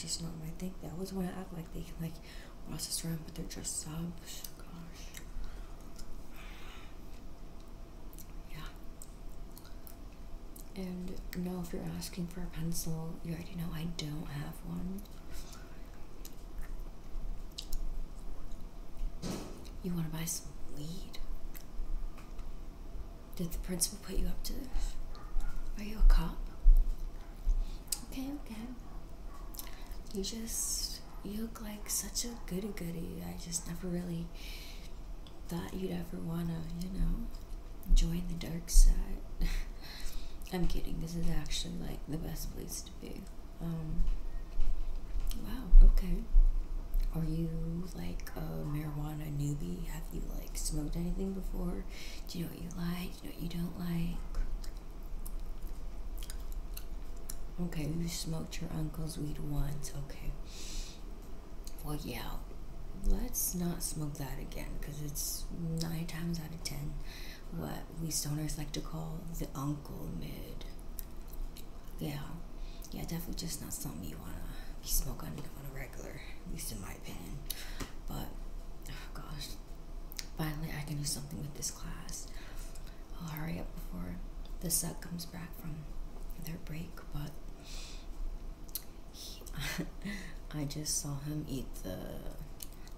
just know them. I think they always want to act like they can like process around, but they're just subs. Gosh. Yeah. And no, if you're asking for a pencil, you already know I don't have one. You want to buy some weed? Did the principal put you up to this? Are you a cop? Okay. You look like such a goody-goody. I just never really thought you'd ever wanna, join the dark side. I'm kidding. This is actually like the best place to be. Wow, okay. Are you like a marijuana newbie? Have you like smoked anything before? Do you know what you like? Do you know what you don't like? Okay, you smoked your uncle's weed once. Okay. Well, yeah. Let's not smoke that again, because it's 9 times out of 10 what we stoners like to call the uncle mid. Yeah, definitely just not something you wanna be smoking on a regular, at least in my opinion. But oh gosh, finally I can do something with this class. I'll hurry up before the sub comes back from their break. But I just saw him eat the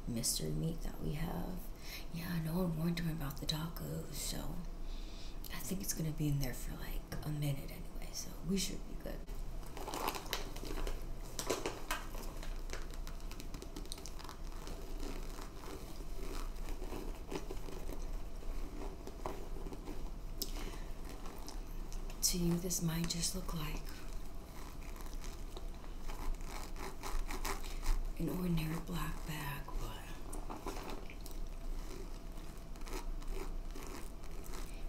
mystery meat that we have. Yeah, no one warned him about the tacos, so I think it's gonna be in there for like a minute anyway, so we should be good. To you, this might just look like an ordinary black bag, but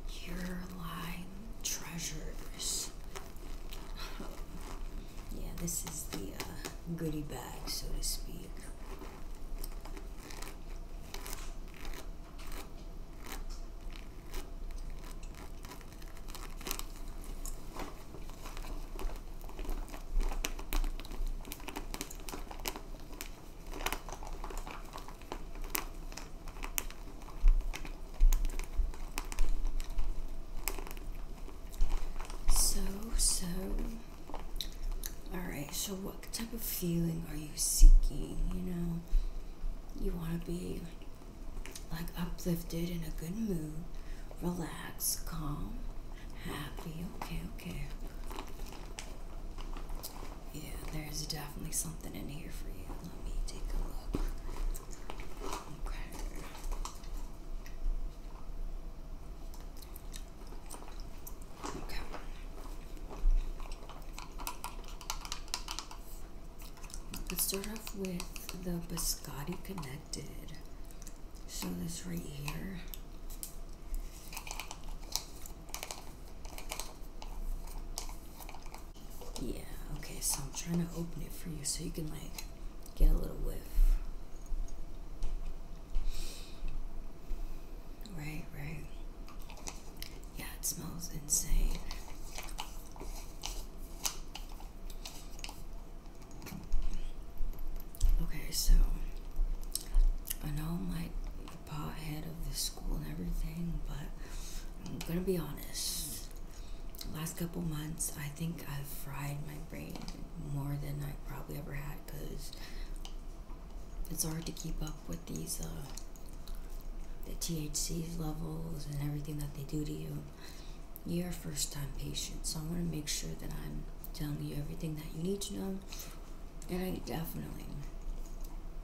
here lie treasures. Yeah, this is the goodie bag, so to speak. Alright, so what type of feeling are you seeking? You want to be like uplifted, in a good mood, relaxed, calm, happy. Okay. Yeah, there's definitely something in here for you. Let me take a look. Okay. Let's start off with the Biscotti Connected. So this right here. Yeah, okay, so I'm trying to open it for you so you can like get a little whiff. Right. Yeah, it smells insane. Okay, so I know I'm like the pothead of the school and everything, but I'm gonna be honest. The last couple months, I think I've fried my brain more than I probably ever had, because it's hard to keep up with these the THC levels and everything that they do to you. You're a first-time patient, so I want to make sure that I'm telling you everything that you need to know, and I definitely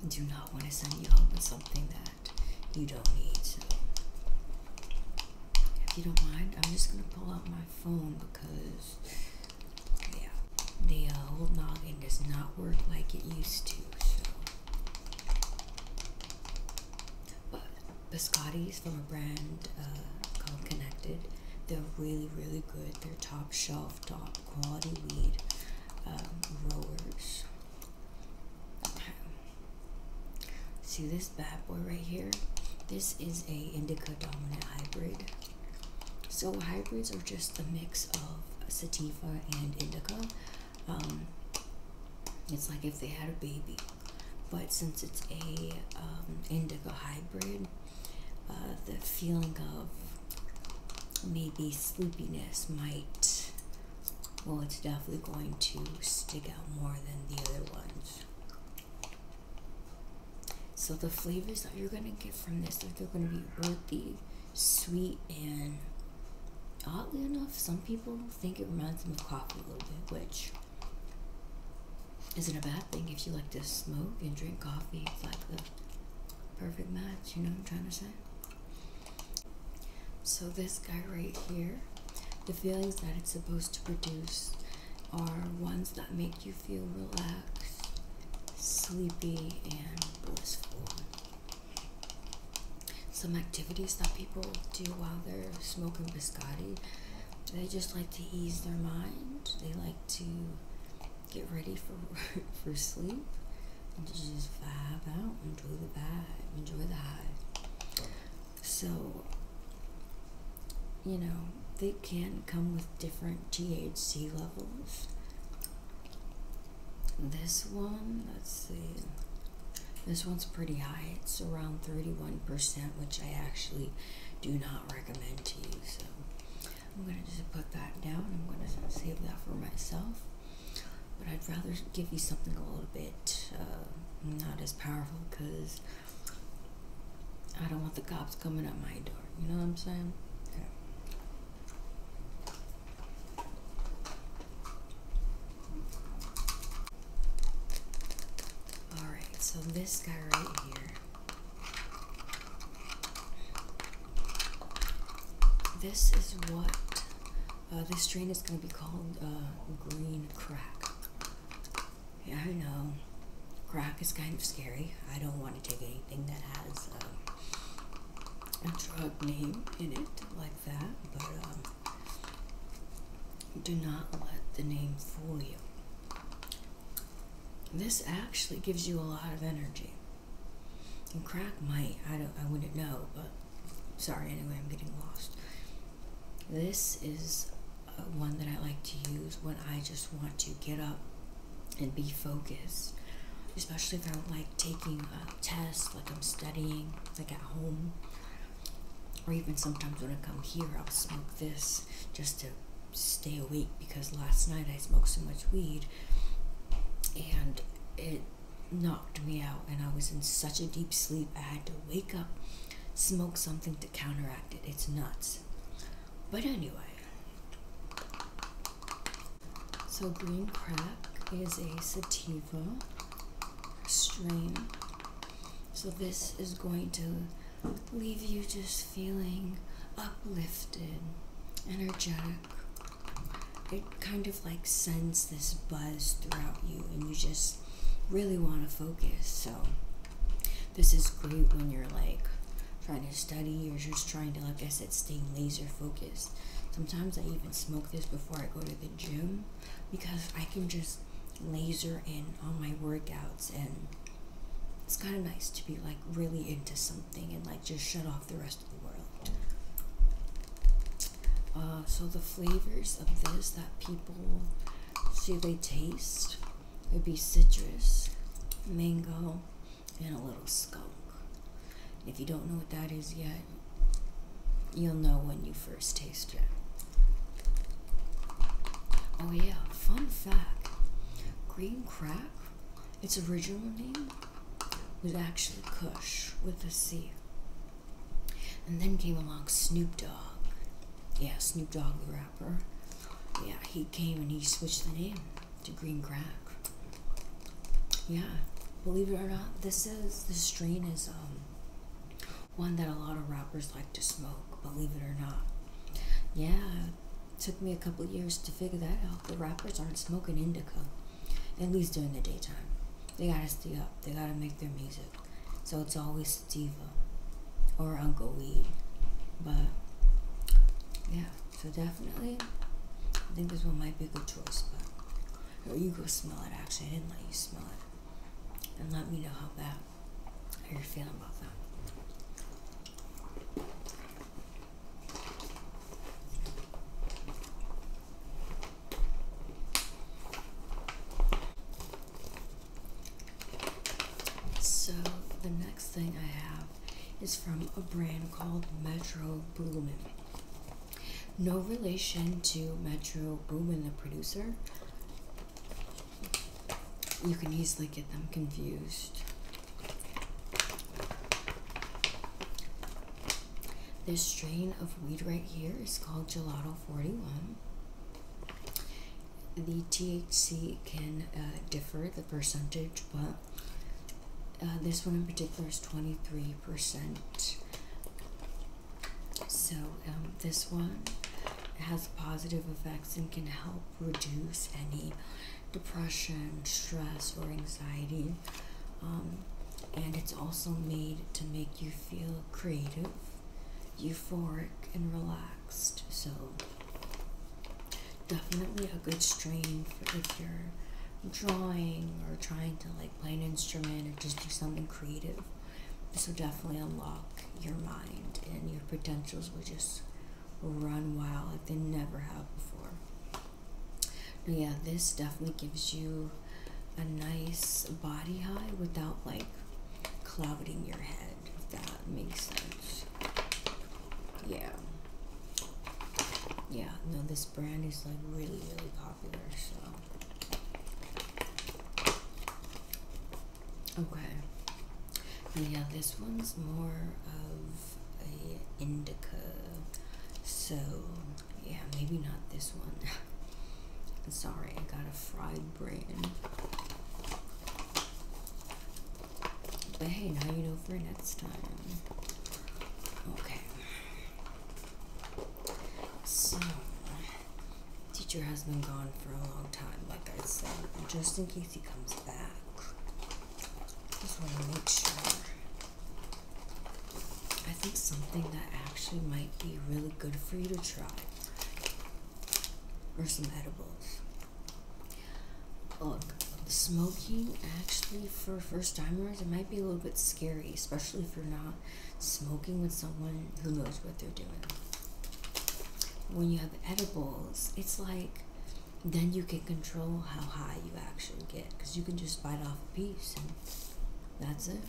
do not want to send you home with something that you don't need. So if you don't mind, I'm just gonna pull out my phone, because the old noggin does not work like it used to. So, but Biscotti's from a brand called Connected. They're really good. They're top shelf, top quality weed growers. See this bad boy right here? This is a indica dominant hybrid. So hybrids are just a mix of sativa and indica. It's like if they had a baby, but since it's a indica hybrid, the feeling of maybe sleepiness might, well, it's definitely going to stick out more than the other ones. So the flavors that you're gonna get from this, they're gonna be earthy, sweet, and oddly enough, some people think it reminds them of coffee a little bit, which isn't a bad thing if you like to smoke and drink coffee. It's like the perfect match, you know what I'm trying to say? So this guy right here, the feelings that it's supposed to produce are ones that make you feel relaxed, sleepy, and blissful. Some activities that people do while they're smoking Biscotti, they just like to ease their mind. They like to get ready for sleep and to just vibe out, enjoy the vibe, enjoy the high. So, you know, they can come with different THC levels. This one, let's see, this one's pretty high. It's around 31%, which I actually do not recommend to you. So I'm gonna just put that down. I'm gonna save that for myself. But I'd rather give you something a little bit not as powerful, because I don't want the cops coming at my door. You know what I'm saying? Okay. Alright, so this guy right here. This is what this strain is going to be called green crack. Yeah, I know. Crack is kind of scary. I don't want to take anything that has a drug name in it like that, but do not let the name fool you. This actually gives you a lot of energy. And crack might, I wouldn't know, but sorry, anyway, I'm getting lost. This is one that I like to use when I just want to get up and be focused, especially if I'm like taking a test, like I'm studying, like at home, or even sometimes when I come here, I'll smoke this just to stay awake, because last night I smoked so much weed and it knocked me out, and I was in such a deep sleep. I had to wake up, smoke something to counteract it. It's nuts. But anyway, so green crack is a sativa strain. So this is going to leave you just feeling uplifted, energetic. It kind of like sends this buzz throughout you, and you just really want to focus. So this is great when you're like trying to study, or just trying to, like I said, stay laser focused. Sometimes I even smoke this before I go to the gym, because I can just laser in on my workouts, and it's kind of nice to be like really into something and like just shut off the rest of the world. So the flavors of this that people say they taste would be citrus, mango, and a little skunk. If you don't know what that is yet, you'll know when you first taste it. Oh yeah, fun fact, green crack, its original name was actually Kush with a C. And then came along Snoop Dogg. Yeah, Snoop Dogg the rapper. Yeah, he came and he switched the name to green crack. Yeah, believe it or not, this strain is one that a lot of rappers like to smoke, believe it or not. Yeah, it took me a couple years to figure that out. The rappers aren't smoking indica, at least during the daytime. They gotta stay up, they gotta make their music. So it's always sativa or Uncle Weed. But yeah, so definitely, I think this one might be a good choice. But or you go smell it. Actually, I didn't let you smell it, and let me know how you're feeling about that. next thing I have is from a brand called Metro Boomin. No relation to Metro Boomin, the producer. You can easily get them confused. This strain of weed right here is called Gelato 41. The THC can differ, the percentage, but this one in particular is 23%. So this one has positive effects and can help reduce any depression, stress, or anxiety. And it's also made to make you feel creative, euphoric, and relaxed. So definitely a good strain for if you're drawing or trying to like play an instrument or just do something creative. This will definitely unlock your mind and your potentials will just run wild like they never have before. Now, yeah, this definitely gives you a nice body high without like clouding your head, if that makes sense. Yeah. Yeah, no, this brand is like really, really popular, so. Okay. And yeah, this one's more of a indica, so yeah, maybe not this one. Sorry, I got a fried brain. But hey, now you know for next time. Okay. So, teacher has been gone for a long time, like I said, and just in case he comes back, just want to make sure. I think something that actually might be really good for you to try, or some edibles. Look, smoking actually for first timers, it might be a little bit scary, especially if you're not smoking with someone who knows what they're doing. When you have edibles, it's like then you can control how high you actually get, because you can just bite off a piece and that's it.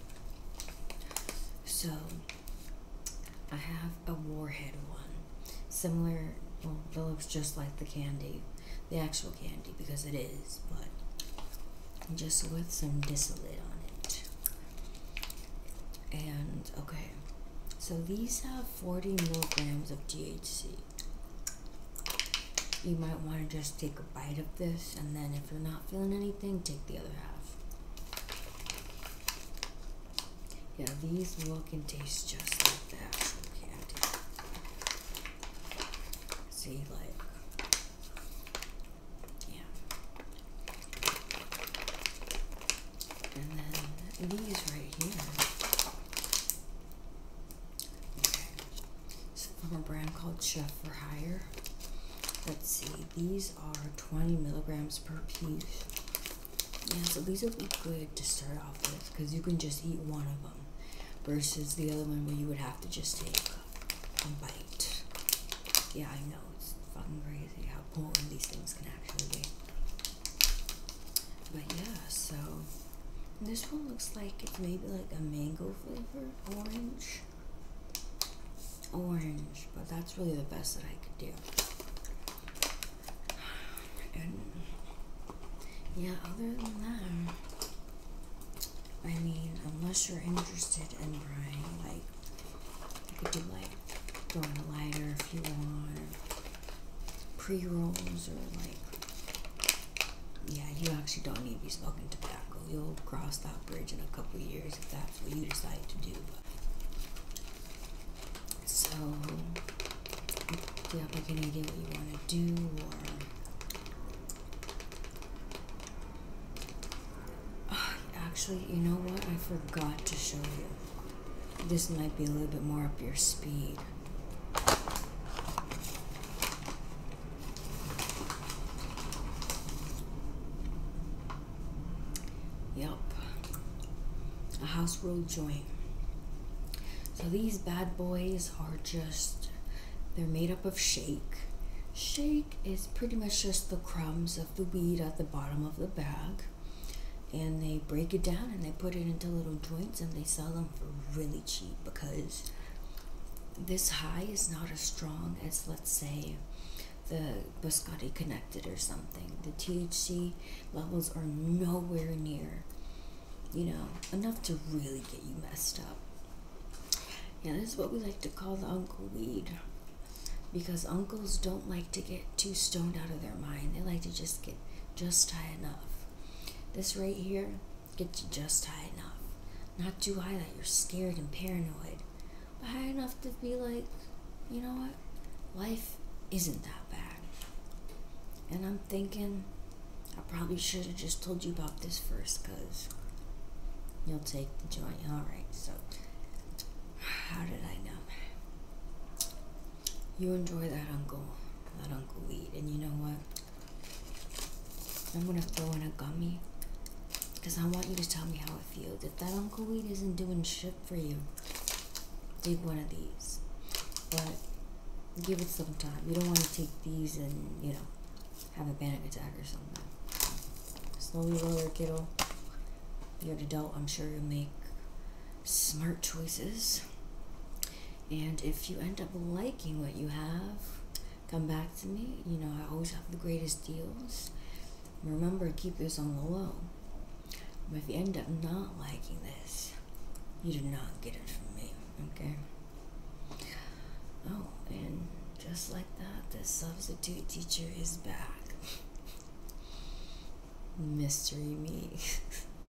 So I have a Warhead one, similar, well, it looks just like the candy, the actual candy, because it is, but just with some distillate on it. And okay, so these have 40 milligrams of THC. You might want to just take a bite of this, and then if you're not feeling anything, take the other half. Yeah, these look and taste just like the actual candy. See, like, yeah. And then these right here. Okay. It's from a brand called Chef for Hire. Let's see, these are 20 milligrams per piece. Yeah, so these would be good to start off with, because you can just eat one of them, versus the other one where you would have to just take a bite. Yeah, I know, it's fucking crazy how potent these things can actually be. But yeah, so this one looks like it's maybe like a mango flavored orange, but that's really the best that I could do. And yeah, other than that, I mean, unless you're interested in trying, like, you could do like throwing a lighter if you want, or pre-rolls, or like, yeah, you actually don't need to be smoking tobacco. You'll cross that bridge in a couple of years if that's what you decide to do. So, do you have like any idea what you want to do, or? Actually, you know what? I forgot to show you. This might be a little bit more up your speed. Yup. A house rule joint. So these bad boys are just, they're made up of shake. Shake is pretty much just the crumbs of the weed at the bottom of the bag. and they break it down and they put it into little joints and they sell them for really cheap, because this high is not as strong as, let's say, the Biscotti connected or something. The THC levels are nowhere near, enough to really get you messed up. Yeah, this is what we like to call the uncle weed, because uncles don't like to get too stoned out of their mind. They like to just get just high enough. This right here gets you just high enough. Not too high that you're scared and paranoid, but high enough to be like, you know what? Life isn't that bad. And I'm thinking I probably should have just told you about this first, because you'll take the joint. Alright, so how did I know? You enjoy that uncle weed, and you know what? I'm gonna throw in a gummy, because I want you to tell me how it feels. If that uncle weed isn't doing shit for you, take one of these. But give it some time. You don't want to take these and, have a panic attack or something. Slowly roll it, kiddo. You're an adult. I'm sure you'll make smart choices. And if you end up liking what you have, come back to me. I always have the greatest deals. Remember, keep this on the low. But if you end up not liking this, you do not get it from me, okay? Oh, and just like that, the substitute teacher is back. Mystery me.